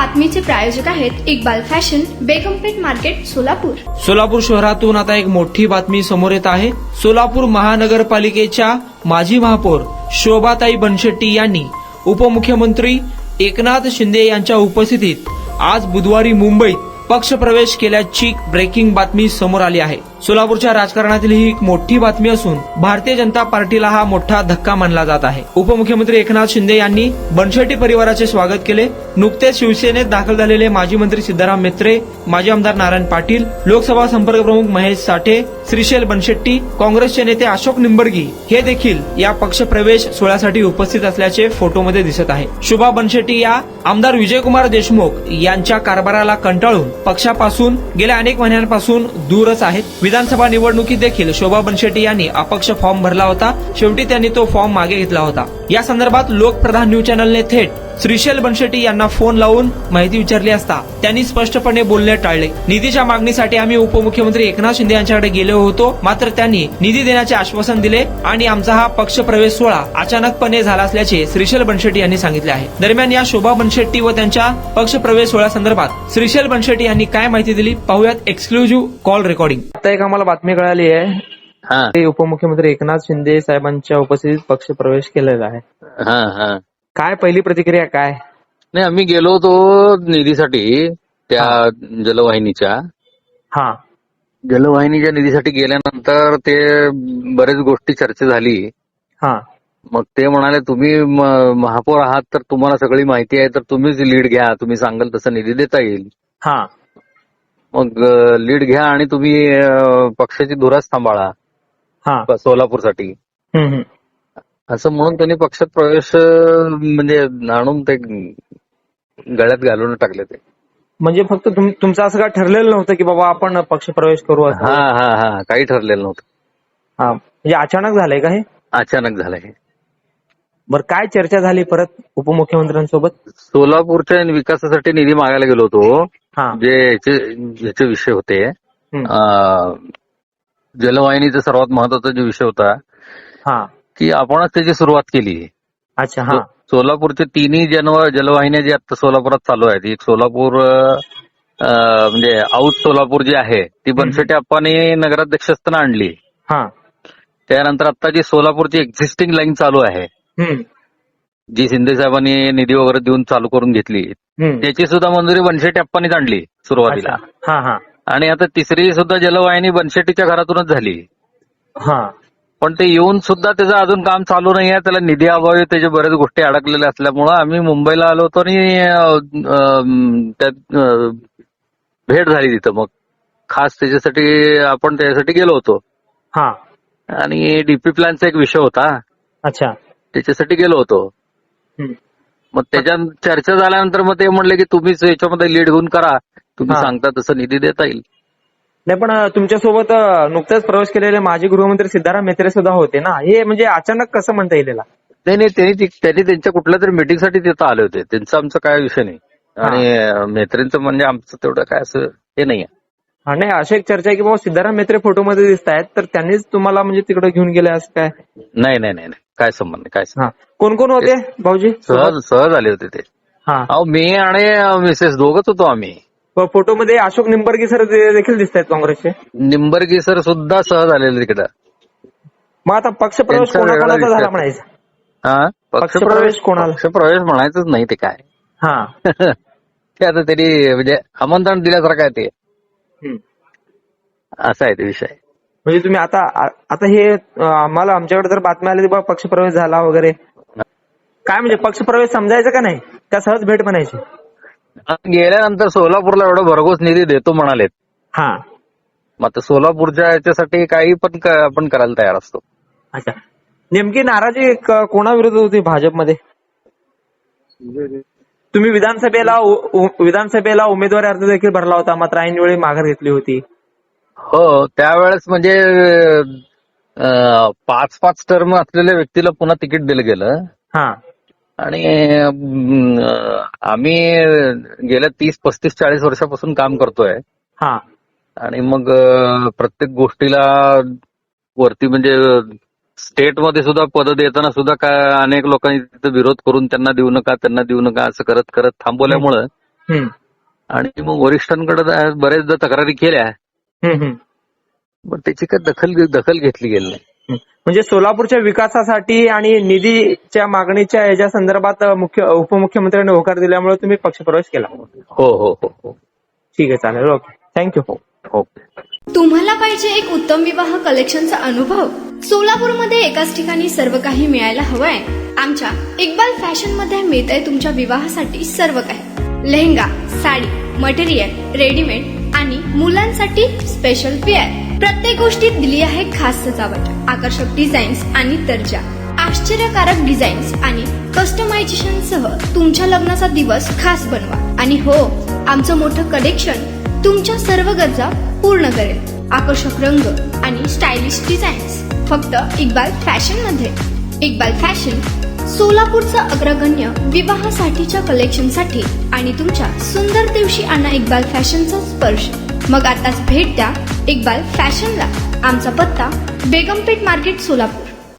बातमीचे प्रायोजक आहेत Iqbal fashion, बेगमपेठ market, Solapur. Solapur शहरातून आता एक मोठी बातमी समोर येत आहे. सोलापूर महानगरपालिकेच्या माजी महापौर शोभाताई बनशेट्टी यांनी उपमुख्यमंत्री एकनाथ शिंदे यांच्या उपस्थितीत आज बुधवारी मुंबईत पक्षप्रवेश केल्याची ब्रेकिंग बातमी समोर आली आहे. सोलापूरच्या राजकारणातील ही एक मोठी बातमी असून भारतीय जनता पार्टीला हा मोठा धक्का मानला जात आहे. उपमुख्यमंत्री एकनाथ शिंदे यांनी बनशेट्टी परिवाराचे स्वागत केले. नुकतेच शिवसेनेत दाखल झालेले माजी मंत्री सिद्धाराम म्हेत्रे, माजी आमदार नारायण पाटील, लोकसभा संपर्क प्रमुख महेश साठे, श्रीशैल बनशेट्टी, काँग्रेसचे नेते अशोक निंबर्गी हे देखील या पक्षप्रवेश सोहळ्यासाठी उपस्थित असल्याचे फोटोमध्ये दिसत आहे. शोभा बनशेट्टी या आमदार विजयकुमार देशमुख यांच्या कारभाराला कंटाळून पक्षापासून गेल्या अनेक महिन्यांपासून दूरच आहेत. विधानसभा निवडणुकीत देखील शोभा बनशेट्टी यांनी अपक्ष फॉर्म भरला होता. शेवटी त्यांनी तो फॉर्म मागे घेतला होता. या संदर्भात लोकप्रधान न्यूज चॅनलने थेट श्रीशैल बनशेट्टी यांना फोन लावून माहिती विचारली असता त्यांनी स्पष्टपणे बोलणे टाळले. निधीच्या मागणीसाठी आम्ही उपमुख्यमंत्री एकनाथ शिंदे यांच्याकडे गेलो होतो, मात्र त्यांनी निधी देण्याचे आश्वासन दिले आणि आमचा हा पक्षप्रवेश सोहळा अचानकपणे झाला असल्याचे श्रीशैल बनशेट्टी यांनी सांगितले आहे. दरम्यान या शोभा बनशेट्टी व त्यांच्या पक्षप्रवेश सोहळ्यासंदर्भात श्रीशैल बनशेट्टी यांनी काय माहिती दिली पाहूयात एक्सक्लुझिव्ह कॉल रेकॉर्डिंग. आता एक आम्हाला बातमी कळाली आहे, उपमुख्यमंत्री एकनाथ शिंदे साहेबांच्या उपस्थितीत पक्षप्रवेश केलेला आहे. काय पहिली प्रतिक्रिया काय? नाही, आम्ही गेलो होतो निधीसाठी त्या जलवाहिनीच्या निधीसाठी गेल्यानंतर ते बरेच गोष्टी चर्चा झाली. मग ते म्हणाले तुम्ही महापौर आहात तर तुम्हाला सगळी माहिती आहे तर तुम्हीच लीड घ्या, तुम्ही सांगाल तसं निधी देता येईल. मग लीड घ्या आणि तुम्ही पक्षाची धुरा सांभाळा सोलापूरसाठी असं म्हणून त्यांनी पक्षात प्रवेश म्हणजे आणून ते गळ्यात घालून टाकले. ते म्हणजे फक्त तुमचं असं काय ठरलेलं नव्हतं की बाबा आपण पक्षप्रवेश करू असं? काही ठरलेलं नव्हतं. म्हणजे अचानक झालंय का हे? अचानक झालंय. बरं, काय चर्चा झाली परत उपमुख्यमंत्र्यांसोबत? सोलापूरच्या विकासासाठी निधी मागायला गेलो होतो. जे याचे विषय होते, जलवाहिनीचा सर्वात महत्वाचा जो विषय होता की आपणच त्याची सुरुवात केली. अच्छा. सोलापूरचे तिन्ही जलवाहिन्या जी आता सोलापुरात चालू आहेत, एक सोलापूर म्हणजे औध सोलापूर जी आहे ती बनशेट्टी अप्पांनी नगराध्यक्ष असताना आणली. त्यानंतर आता जी सोलापूरची एक्झिस्टिंग लाईन चालू आहे, जी शिंदे साहेबांनी निधी वगैरे देऊन चालू करून घेतली, त्याची सुद्धा मंजुरी बनशेट्टी अप्पांनी आणली सुरुवातीला. आणि आता तिसरी सुद्धा जलवाहिनी बनशेट्टीच्या घरातूनच झाली. पण ते येऊन सुद्धा त्याचं अजून काम चालू नाही आहे. त्याला निधी अभावी त्याच्या बऱ्याच गोष्टी अडकलेल्या असल्यामुळं आम्ही मुंबईला आलो होतो आणि त्यात भेट झाली तिथं. मग खास आपण त्याच्यासाठी गेलो होतो. आणि डीपी प्लॅनचा एक विषय होता. अच्छा. त्याच्यासाठी गेलो होतो. मग त्याच्यात चर्चा झाल्यानंतर मग ते म्हणले की तुम्हीच याच्यामध्ये लीड घेऊन करा, तुम्ही सांगता तसं निधी देता येईल. नाही, पण तुमच्यासोबत नुकताच प्रवेश केलेले माजी गृहमंत्री सिद्धाराम म्हेत्रे सुद्धा होते ना, हे म्हणजे अचानक कसं म्हणता येईल? नाही, त्यांनी त्यांच्या कुठल्या तरी मीटिंगसाठी तिथं आले होते. त्यांचा आमचा काय विषय नाही. आणि म्हेत्रेंचं म्हणजे आमचं तेवढं काय असं हे नाही आहे. नाही, अशी एक चर्चा आहे की बाबा सिद्धाराम म्हेत्रे फोटोमध्ये दिसत आहेत तर त्यांनीच तुम्हाला म्हणजे तिकडे घेऊन गेले असं काय? नाही, काय संबंध नाही. काय कोण कोण होते भाऊजी? सहज आले होते ते. मी आणि मिसेस दोघच होतो आम्ही. फोटोमध्ये अशोक निंबर्गी सर देखील दिसत आहेत काँग्रेसचे. निंबर्गी सर सुद्धा सहज आलेले तिकडं. मग आता पक्षप्रवेश कोणाकोणाचा झाला म्हणायचं? पक्षप्रवेश कोणाला? पक्षप्रवेश म्हणायचंच नाही ते काय. ते आता तरी म्हणजे आमंत्रण दिल्यासारखं आहे ते. असा आहे ते विषय. म्हणजे तुम्ही आता हे आम्हाला आमच्याकडे जर बातम्या आल्या की पक्षप्रवेश झाला वगैरे, काय म्हणजे पक्षप्रवेश समजायचं का नाही? त्या सहज भेट म्हणायची? गेल्यानंतर सोलापूरला एवढा भरघोस निधी देतो म्हणालेत. मग आता सोलापूरच्या याच्यासाठी काही पण आपण करायला तयार असतो. अच्छा. नेमकी नाराजी कोणाविरुद्ध होती भाजपमध्ये? तुम्ही विधानसभेला उमेदवारी अर्ज देखील भरला होता, मात्र ऐनवेळी माघार घेतली होती. हो, त्यावेळेस म्हणजे 5-5 टर्म असलेल्या व्यक्तीला पुन्हा तिकीट दिलं गेलं. आणि आम्ही गेल्या 30-35-40 वर्षापासून काम करतोय. आणि मग प्रत्येक गोष्टीला वरती म्हणजे स्टेटमध्ये सुद्धा पद देताना सुद्धा काय अनेक लोकांनी तिथं विरोध करून त्यांना देऊ नका असं करत थांबवल्यामुळं आणि मग वरिष्ठांकडे बरेचदा तक्रारी केल्या, पण त्याची काही दखल घेतली गेली नाही. म्हणजे सोलापूरच्या विकासासाठी आणि निधीच्या मागणीच्या याच्या संदर्भात उपमुख्यमंत्र्यांनी होकार दिल्यामुळे तुम्ही पक्षप्रवेश केला. हो हो हो हो. ठीक आहे, चालेल, ओके, थँक्यू. ओके. तुम्हाला पाहिजे एक उत्तम विवाह कलेक्शनचा अनुभव? सोलापूरमध्ये एकाच ठिकाणी सर्व काही मिळायला हवंय? आमच्या इक्बाल फॅशन मध्ये मिळतंय तुमच्या विवाहासाठी सर्व काही. लेहंगा, साडी, मटेरियल, रेडीमेड आणि मुलांसाठी स्पेशल वेअर. प्रत्येक गोष्टीत दिली आहे खास सजावट, आकर्षक डिझाईन्स आणि दर्जा, आश्चर्यकारक डिझाईन्स आणि कस्टमायझेशन सह तुमच्या लग्नाचा दिवस खास बनवा. आणि हो, आमचं मोठं कलेक्शन तुमच्या सर्व गरजा पूर्ण करेल. आकर्षक रंग आणि स्टायलिश डिझाईन्स फक्त इक्बाल फॅशन मध्ये. इक्बाल फॅशन सोलापूरचा अग्रगण्य विवाहासाठीच्या कलेक्शनसाठी आणि तुमच्या सुंदर दिवशी आणा इक्बाल फॅशनचा स्पर्श. मग आताच भेट द्या इक्बाल फॅशनला. आमचा पत्ता बेगमपेठ मार्केट, सोलापूर.